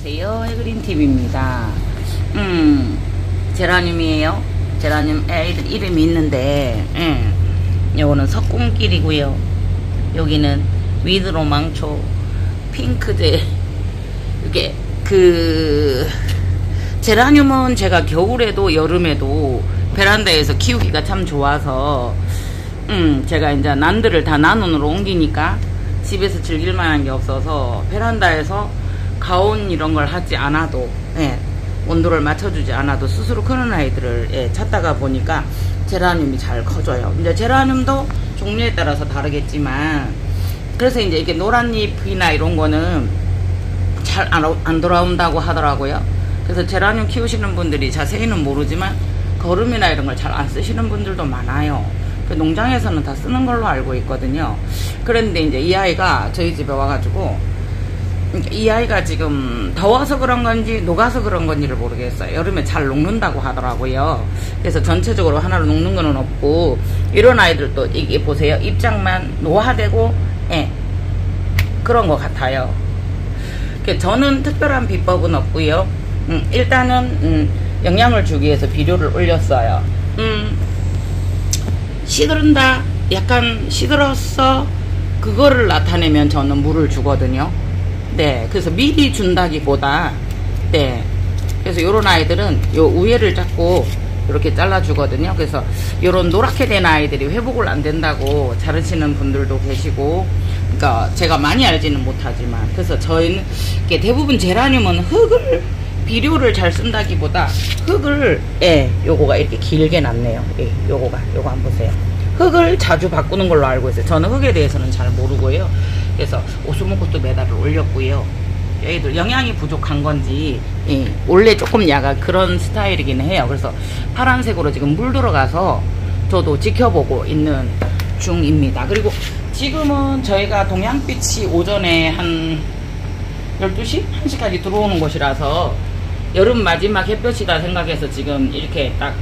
안녕하세요, 해그린TV입니다. 제라늄이에요. 제라늄 애들 이름이 있는데, 요거는 석궁길이고요. 여기는 위드로망초, 핑크제. 이게 제라늄은 제가 겨울에도 여름에도 베란다에서 키우기가 참 좋아서, 제가 이제 난들을 다 난원으로 옮기니까 집에서 즐길 만한 게 없어서 베란다에서 가온 이런 걸 하지 않아도, 온도를 맞춰주지 않아도 스스로 크는 아이들을 찾다가 보니까 제라늄이 잘 커져요. 이제 제라늄도 종류에 따라서 다르겠지만, 그래서 이제 이렇게 노란잎이나 이런 거는 잘 안 돌아온다고 하더라고요. 그래서 제라늄 키우시는 분들이 자세히는 모르지만 거름이나 이런 걸 잘 안 쓰시는 분들도 많아요. 그 농장에서는 다 쓰는 걸로 알고 있거든요. 그런데 이제 이 아이가 저희 집에 와가지고, 이 아이가 지금 더워서 그런 건지 녹아서 그런 건지를 모르겠어요. 여름에 잘 녹는다고 하더라고요. 그래서 전체적으로 하나로 녹는 거는 없고, 이런 아이들도 이게 보세요. 입장만 노화되고, 그런 것 같아요. 저는 특별한 비법은 없고요. 일단은 영양을 주기 위해서 비료를 올렸어요. 시들은다, 약간 시들었어, 그거를 나타내면 저는 물을 주거든요. 네, 그래서 미리 준다기보다, 그래서 요런 아이들은 요 우회를 잡고 이렇게 잘라주거든요. 그래서 요런 노랗게 된 아이들이 회복을 안 된다고 자르시는 분들도 계시고, 그러니까 제가 많이 알지는 못하지만, 그래서 저희는 이게 대부분 제라늄은 흙을 비료를 잘 쓴다기보다 흙을, 요거가 이렇게 길게 났네요. 요거 한번 보세요. 흙을 자주 바꾸는 걸로 알고 있어요. 저는 흙에 대해서는 잘 모르고요. 그래서 오스모코토 메달을 올렸고요. 얘들 영양이 부족한 건지, 원래 조금 약간 그런 스타일이긴 해요. 그래서 파란색으로 지금 물 들어가서 저도 지켜보고 있는 중입니다. 그리고 지금은 저희가 동양빛이 오전에 한 12시? 1시까지 들어오는 곳이라서 여름 마지막 햇볕이다 생각해서 지금 이렇게 딱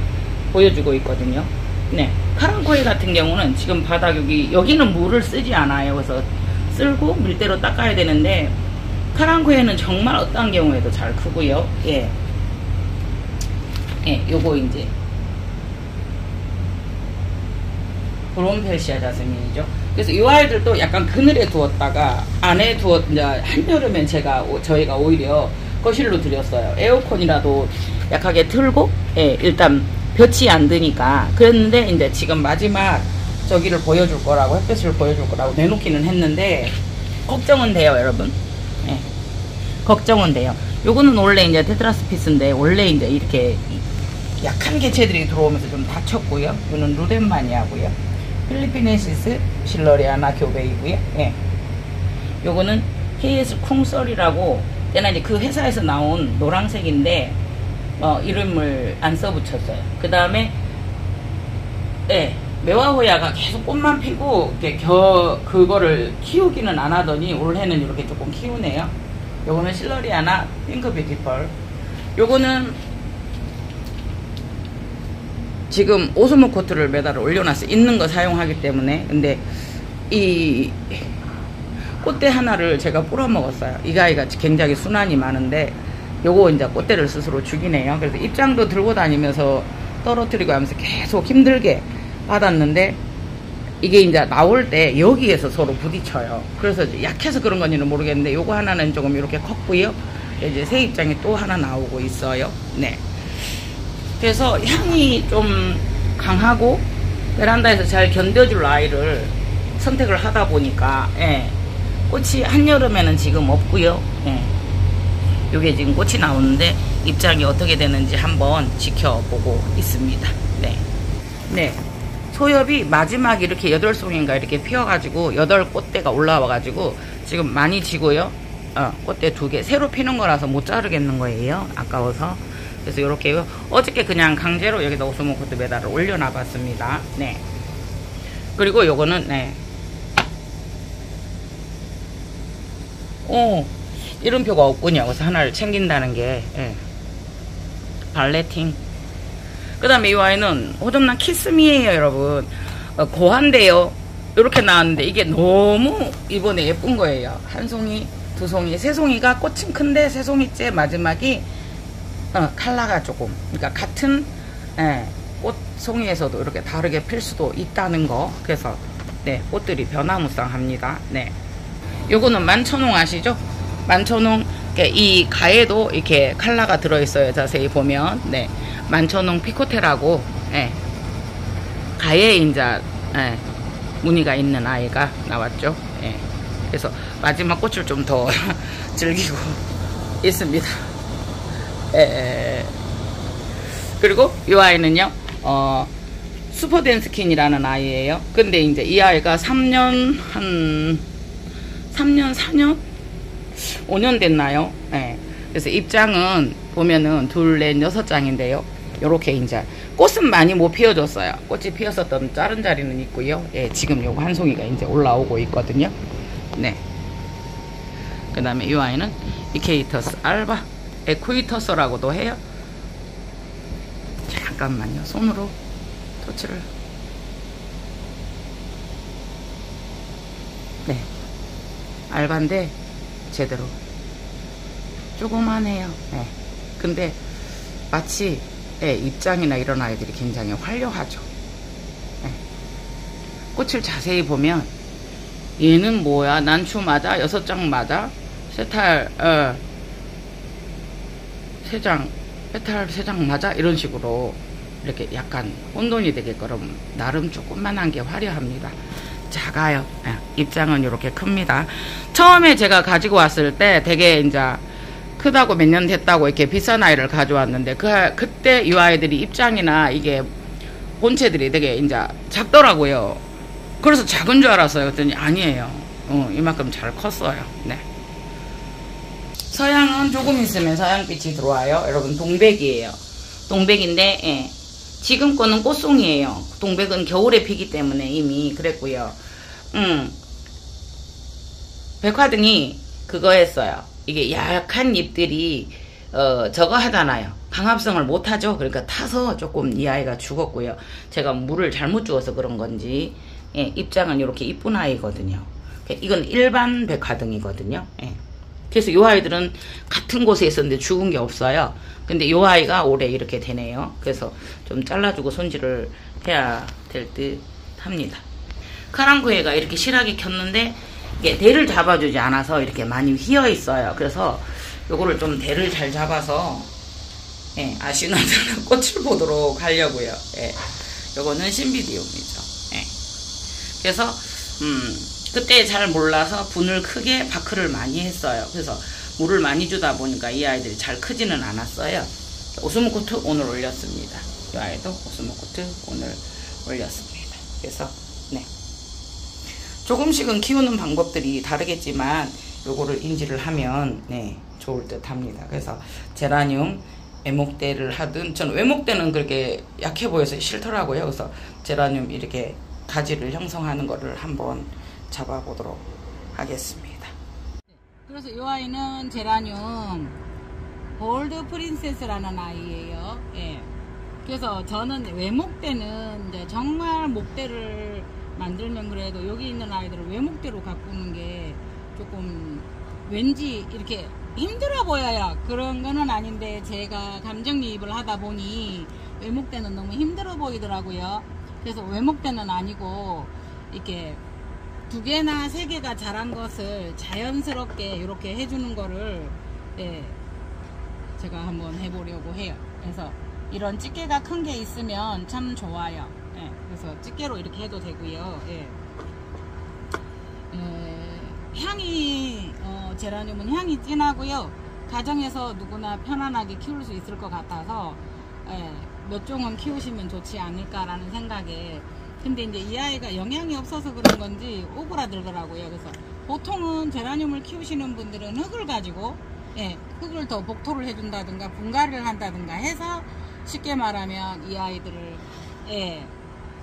보여주고 있거든요. 네, 카랑코에 같은 경우는 지금 바닥 여기는 물을 쓰지 않아요. 그래서 쓸고 밀대로 닦아야 되는데, 카랑코에는 정말 어떤 경우에도 잘 크고요. 요거 이제 브롬펠시아 자스민이죠. 그래서 이 아이들도 약간 그늘에 두었다가 안에 이제 한여름엔 저희가 오히려 거실로 들였어요. 에어컨이라도 약하게 틀고, 일단 볕이 안 드니까. 그랬는데 이제 지금 마지막 저기를 보여줄 거라고, 햇볕을 보여줄 거라고 내놓기는 했는데, 걱정은 돼요, 여러분. 걱정은 돼요. 요거는 원래 이제 테트라스피스인데, 원래 이제 이렇게 약한 개체들이 들어오면서 좀 다쳤고요. 요는 루덴마니아고요. 필리피네시스 실러리아나 교배이고요. 요거는 KS 쿵썰이라고, 얘는 이제 그 회사에서 나온 노란색인데, 이름을 안 써붙였어요. 그 다음에, 메와호야가 계속 꽃만 피고, 그거를 키우기는 안 하더니, 올해는 이렇게 조금 키우네요. 요거는 실러리아나 핑크 뷰티펄. 요거는 지금 오스모코트를 매달아 올려놨어요. 있는 거 사용하기 때문에. 근데 이 꽃대 하나를 제가 뿌려 먹었어요. 이 아이가 굉장히 순환이 많은데, 요거 이제 꽃대를 스스로 죽이네요. 그래서 입장도 들고 다니면서 떨어뜨리고 하면서 계속 힘들게 받았는데, 이게 이제 나올 때 여기에서 서로 부딪혀요. 그래서 약해서 그런 건지는 모르겠는데, 요거 하나는 조금 이렇게 컸고요. 이제 새 입장이 또 하나 나오고 있어요. 네. 그래서 향이 좀 강하고 베란다에서 잘 견뎌줄 아이를 선택을 하다 보니까, 꽃이 한여름에는 지금 없고요. 요게 지금 꽃이 나오는데 입장이 어떻게 되는지 한번 지켜보고 있습니다. 네. 소엽이 마지막 이렇게 8송인가 이렇게 피어가지고 8꽃대가 올라와가지고 지금 많이 지고요. 꽃대 2개 새로 피는 거라서 못 자르겠는 거예요. 아까워서. 그래서 이렇게 어저께 그냥 강제로 여기다 오스모코토 메달을 올려놔봤습니다. 네. 그리고 요거는, 이름표가 없군요. 그래서 하나를 챙긴다는 게, 발레팅. 그 다음에 이 아이는 호접란 키스미예요, 여러분. 고한데요. 이렇게 나왔는데 이게 너무 이번에 예쁜 거예요. 한 송이, 두 송이, 세 송이가 꽃은 큰데 세 송이째 마지막이 컬러가 조금, 그러니까 같은 꽃 송이에서도 이렇게 다르게 필 수도 있다는 거. 그래서 네, 꽃들이 변화무쌍합니다. 네, 요거는 만천홍 아시죠? 만천홍, 이 가에도 이렇게 컬러가 들어있어요. 자세히 보면. 네, 만천홍 피코테라고, 가에 이제 무늬가 있는 아이가 나왔죠. 그래서 마지막 꽃을 좀 더 즐기고 있습니다. 그리고 이 아이는요, 슈퍼댄스킨이라는 아이예요. 근데 이제 이 아이가 3년 4년 5년 됐나요? 그래서 입장은 보면은 2, 4, 6장인데요. 요렇게 이제 꽃은 많이 못 피워줬어요. 꽃이 피었었던 다른 자리는 있고요. 지금 요거 한 송이가 이제 올라오고 있거든요. 네. 그 다음에 이 아이는 이케이터스 알바 에쿠이터스라고도 해요. 잠깐만요. 손으로 터치를. 네. 알바인데 제대로 조그만해요. 근데 마치 입장이나 이런 아이들이 굉장히 화려하죠. 꽃을 자세히 보면 얘는 뭐야? 난추 맞아? 6장 맞아? 세탈 3장, 페탈 3장 맞아? 이런 식으로 이렇게 약간 혼돈이 되게끔 나름 조그만한 게 화려합니다. 작아요. 입장은 이렇게 큽니다. 처음에 제가 가지고 왔을 때 되게 이제 크다고 몇 년 됐다고 이렇게 비싼 아이를 가져왔는데 그때 이 아이들이 입장이나 이게 본체들이 되게 이제 작더라고요. 그래서 작은 줄 알았어요. 그랬더니 아니에요. 이만큼 잘 컸어요. 네. 서양은 조금 있으면 서양빛이 들어와요. 여러분, 동백이에요. 동백인데 지금 거는 꽃송이에요. 동백은 겨울에 피기 때문에 이미 그랬고요. 백화등이 그거 했어요. 이게 약한 잎들이 저거 하잖아요. 강합성을 못하죠. 그러니까 타서 조금 이 아이가 죽었고요. 제가 물을 잘못 주어서 그런 건지 입장은 이렇게 이쁜 아이거든요. 이건 일반 백화등이거든요. 그래서 이 아이들은 같은 곳에 있었는데 죽은 게 없어요. 근데 이 아이가 올해 이렇게 되네요. 그래서 좀 잘라주고 손질을 해야 될 듯 합니다. 카랑코에가 이렇게 실하게 켰는데 이게 대를 잡아주지 않아서 이렇게 많이 휘어 있어요. 그래서 요거를 좀 대를 잘 잡아서 아시는 꽃을 보도록 하려고요. 요거는 신비디움이죠. 그래서 그때 잘 몰라서 분을 크게 바크를 많이 했어요. 그래서 물을 많이 주다 보니까 이 아이들이 잘 크지는 않았어요. 오스모코트 오늘 올렸습니다. 이 아이도 오스모코트 오늘 올렸습니다. 그래서 네, 조금씩은 키우는 방법들이 다르겠지만 요거를 인지를 하면 네, 좋을 듯 합니다. 그래서 제라늄 외목대를 하든, 저는 외목대는 그렇게 약해 보여서 싫더라고요. 그래서 제라늄 이렇게 가지를 형성하는 거를 한번 잡아보도록 하겠습니다. 그래서 이 아이는 제라늄 골드 프린세스라는 아이예요. 그래서 저는 외목대는 이제 정말 목대를 만들면 그래도 여기 있는 아이들을 외목대로 가꾸는 게 조금 왠지 이렇게 힘들어 보여요. 그런 거는 아닌데 제가 감정이입을 하다 보니 외목대는 너무 힘들어 보이더라고요. 그래서 외목대는 아니고 이렇게 2개나 3개가 자란 것을 자연스럽게 이렇게 해주는 거를 제가 한번 해보려고 해요. 그래서 이런 집게가 큰 게 있으면 참 좋아요. 그래서 집게로 이렇게 해도 되고요. 향이 제라늄은 향이 진하고요. 가정에서 누구나 편안하게 키울 수 있을 것 같아서 몇 종은 키우시면 좋지 않을까라는 생각에. 근데 이제 이 아이가 영양이 없어서 그런 건지 오그라들더라고요. 그래서 보통은 제라늄을 키우시는 분들은 흙을 가지고 흙을 더 복토를 해준다든가 분갈이를 한다든가 해서 쉽게 말하면 이 아이들을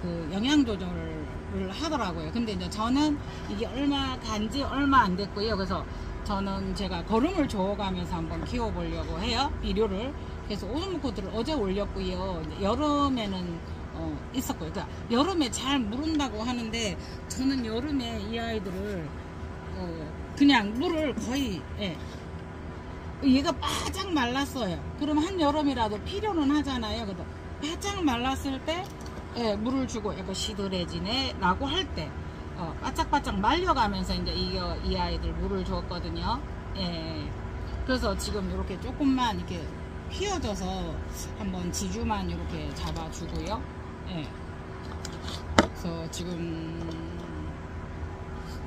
그 영양 조절을 하더라고요. 근데 이제 저는 이게 간지 얼마 안 됐고요. 그래서 저는 제가 거름을 줘가면서 한번 키워보려고 해요. 비료를. 그래서 오스모코트를 어제 올렸고요. 여름에는 있었고요. 그러니까 여름에 잘 무른다고 하는데 저는 여름에 이 아이들을 그냥 물을 거의, 예. 얘가 바짝 말랐어요. 그럼 한여름이라도 필요는 하잖아요. 그래도 바짝 말랐을 때, 예, 물을 주고 약간 시들해지네 라고 할 때, 바짝바짝 말려가면서 이제 이 아이들 물을 줬거든요. 예. 그래서 지금 이렇게 조금만 이렇게 휘어져서 한번 지주만 이렇게 잡아주고요. 예. 그래서 지금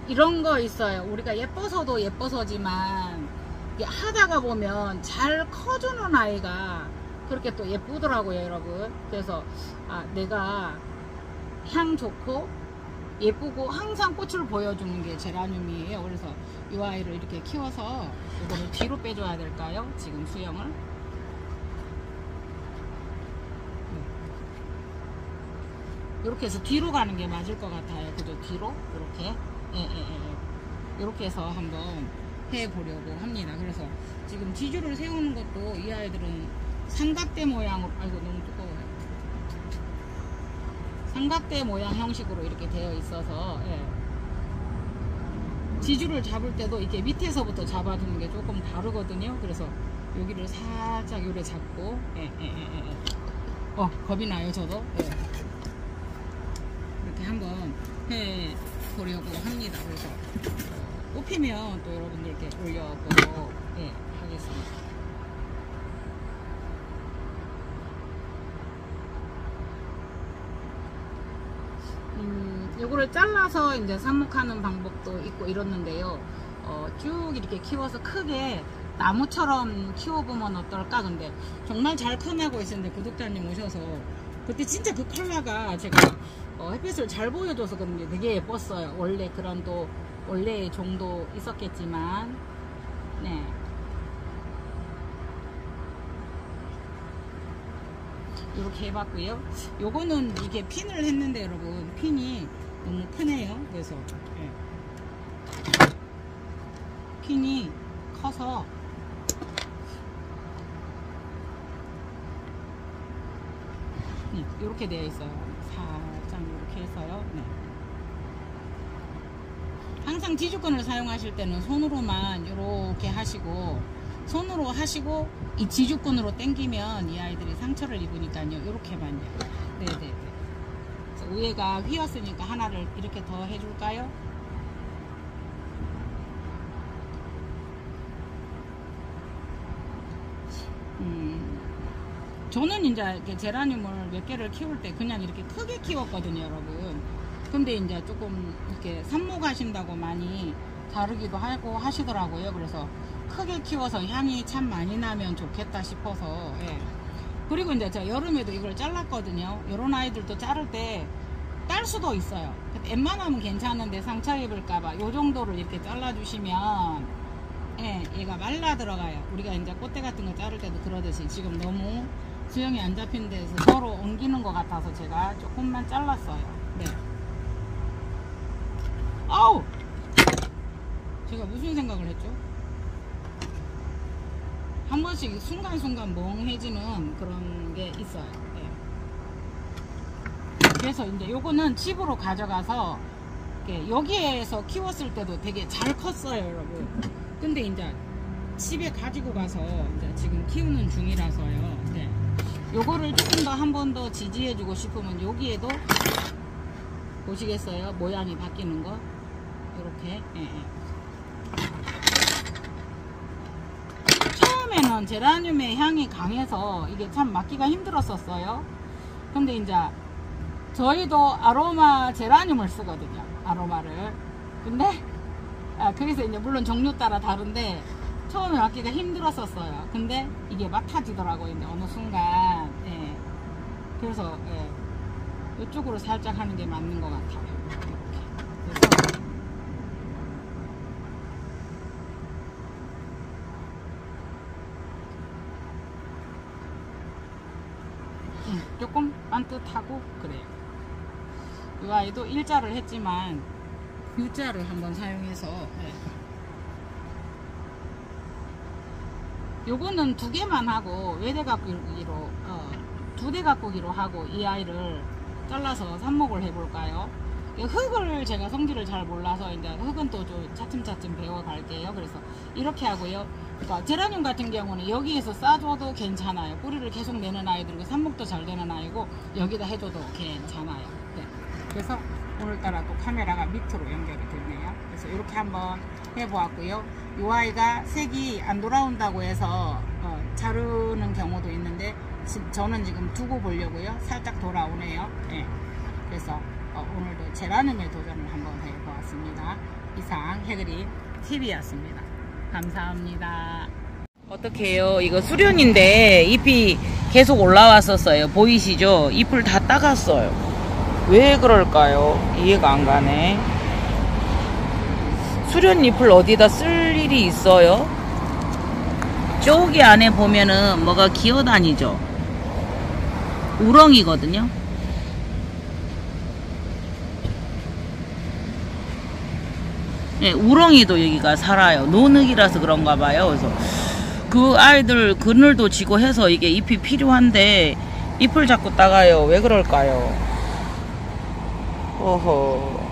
이런 거 있어요. 우리가 예뻐서도 예뻐서지만 이게 하다가 보면 잘 커주는 아이가 그렇게 또 예쁘더라고요, 여러분. 그래서 내가 향 좋고 예쁘고 항상 꽃을 보여주는 게 제라늄이에요. 그래서 이 아이를 이렇게 키워서 이거를 뒤로 빼줘야 될까요? 지금 수영을. 이렇게 해서 뒤로 가는 게 맞을 것 같아요. 그죠? 뒤로 이렇게 이렇게 해서 한번 해보려고 합니다. 그래서 지금 지주를 세우는 것도 이 아이들은 삼각대 모양으로, 아이고 너무 두꺼워요. 삼각대 모양 형식으로 이렇게 되어 있어서, 예. 지주를 잡을 때도 이렇게 밑에서부터 잡아주는 게 조금 다르거든요. 그래서 여기를 살짝 요래 잡고, 겁이 나요, 저도. 예. 이렇게 한번 해보려고 합니다. 그래서 뽑히면 또 여러분들께 올려보도록 하겠습니다. 요거를 잘라서 이제 삽목하는 방법도 있고 이렇는데요. 쭉 이렇게 키워서 크게 나무처럼 키워보면 어떨까. 근데 정말 잘 커나고 있었는데 구독자님 오셔서 그때 진짜 그 컬러가 제가 햇빛을 잘 보여줘서 그런지 되게 예뻤어요. 원래 그런 또 원래의 종도 있었겠지만, 네. 이렇게 해봤고요. 요거는 이게 핀을 했는데 여러분 핀이 너무 크네요. 그래서 핀이 커서 이렇게 되어 있어요. 살짝 이렇게 해서요. 네. 항상 지주건을 사용하실 때는 손으로만 이렇게 하시고, 손으로 하시고 이 지주건으로 당기면 이 아이들이 상처를 입으니까요. 이렇게만요. 네네. 위에가 휘었으니까 하나를 이렇게 더 해줄까요? 저는 이제 이렇게 제라늄을 몇 개를 키울 때 그냥 이렇게 크게 키웠거든요, 여러분. 근데 이제 조금 이렇게 삽목하신다고 많이 자르기도 하고 하시더라고요. 그래서 크게 키워서 향이 참 많이 나면 좋겠다 싶어서, 예. 그리고 이제 제가 여름에도 이걸 잘랐거든요. 이런 아이들도 자를 때 딸 수도 있어요. 웬만하면 괜찮은데 상처 입을까봐 요 정도를 이렇게 잘라주시면, 예, 얘가 말라 들어가요. 우리가 이제 꽃대 같은 거 자를 때도 그러듯이 지금 너무 수영이 안 잡힌 데서 서로 옮기는 것 같아서 제가 조금만 잘랐어요. 네. 아우! 제가 무슨 생각을 했죠? 한 번씩 순간순간 멍해지는 그런 게 있어요. 네. 그래서 이제 요거는 집으로 가져가서 여기에서 키웠을 때도 되게 잘 컸어요, 여러분. 근데 이제 집에 가지고 가서 이제 지금 키우는 중이라서요. 네. 요거를 조금 더 한 번 더 지지해주고 싶으면 여기에도 보시겠어요? 모양이 바뀌는 거. 요렇게. 처음에는 제라늄의 향이 강해서 이게 참 맡기가 힘들었었어요. 근데 이제 저희도 아로마 제라늄을 쓰거든요. 아로마를. 근데 그래서 이제 물론 종류 따라 다른데 처음에 맡기가 힘들었었어요. 근데 이게 맡아지더라고요. 이제 어느 순간. 예. 그래서 이쪽으로 살짝 하는 게 맞는 것 같아요. 이렇게. 그래서 조금 반듯하고 그래요. 이 아이도 일자를 했지만 U자를 한번 사용해서, 요거는 2개만 하고 외대 가꾸기로 2대 가꾸기로 하고 이 아이를 잘라서 삽목을 해볼까요? 흙을 제가 성질을 잘 몰라서 이제 흙은 또 좀 차츰차츰 배워갈게요. 그래서 이렇게 하고요. 그러니까 제라늄 같은 경우는 여기에서 싸줘도 괜찮아요. 뿌리를 계속 내는 아이들이고 삽목도 잘 되는 아이고 여기다 해줘도 괜찮아요. 네. 그래서 오늘따라 또 카메라가 밑으로 연결이 됐네요. 그래서 이렇게 한번 해보았고요. 이 아이가 색이 안 돌아온다고 해서 자르는 경우도 있는데 저는 지금 두고 보려고요. 살짝 돌아오네요. 네. 그래서 오늘도 제라늄의 도전을 한번 해보았습니다. 이상 해그린 TV였습니다. 감사합니다. 어떻게 해요? 이거 수련인데 잎이 계속 올라왔었어요. 보이시죠? 잎을 다 따갔어요. 왜 그럴까요? 이해가 안 가네. 수련잎을 어디다 쓸 일이 있어요? 저기 안에 보면은 뭐가 기어다니죠? 우렁이거든요. 네, 우렁이도 여기가 살아요. 노늑이라서 그런가 봐요. 그래서 그 아이들 그늘도 지고 해서 이게 잎이 필요한데 잎을 자꾸 따가요. 왜 그럴까요? 어허.